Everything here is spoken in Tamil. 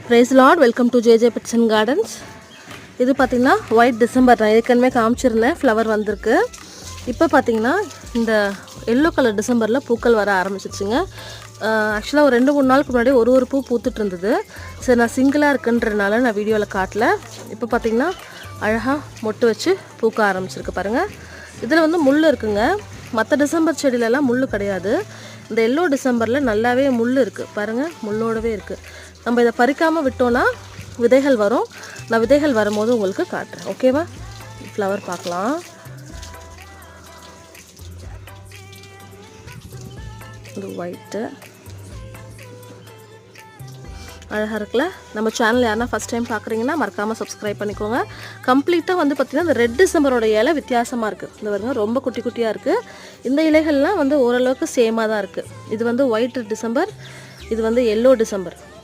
Praise the Lord. Welcome to JJ Pets and Gardens. இது பார்த்தீங்கன்னா ஒயிட் டிசம்பர் நான் ஏற்கனவே காமிச்சிருந்தேன். ஃப்ளவர் வந்திருக்கு. இப்போ பார்த்தீங்கன்னா இந்த எல்லோ கலர் டிசம்பரில் பூக்கள் வர ஆரம்பிச்சிச்சுங்க. ஆக்சுவலாக ஒரு 2-3 நாளுக்கு முன்னாடி ஒரு பூ பூத்துட்டு இருந்தது. சரி நான் சிங்கிளாக இருக்குன்றதுனால நான் வீடியோவில் காட்டல. இப்போ பார்த்தீங்கன்னா அழகாக மொட்டு வச்சு பூக்க ஆரம்பிச்சிருக்கு பாருங்கள். இதில் வந்து முள் இருக்குங்க. மற்ற டிசம்பர் செடியிலலாம் முள் கிடையாது. இந்த எல்லோ டிசம்பரில் நல்லாவே முள் இருக்குது பாருங்கள், முள்ளோடவே இருக்குது. நம்ம இதை பறிக்காமல் விட்டோன்னா விதைகள் வரும். நான் விதைகள் வரும்போது உங்களுக்கு காட்டுறேன், ஓகேவா? ஃப்ளவர் பார்க்கலாம். இது ஒயிட்டு அழகாக இருக்குல்ல. நம்ம சேனல் யாருன்னா ஃபஸ்ட் டைம் பார்க்குறீங்கன்னா மறக்காமல் சப்ஸ்கிரைப் பண்ணிக்கோங்க. கம்ப்ளீட்டாக வந்து பார்த்திங்கன்னா இந்த ரெட் டிசம்பரோட இலை வித்தியாசமாக இருக்குது. இந்த பாருங்க ரொம்ப குட்டி குட்டியாக இருக்குது. இந்த இலைகள்லாம் வந்து ஓரளவுக்கு சேமாக தான் இருக்குது. இது வந்து ஒயிட் டிசம்பர், இது வந்து எல்லோ டிசம்பர்.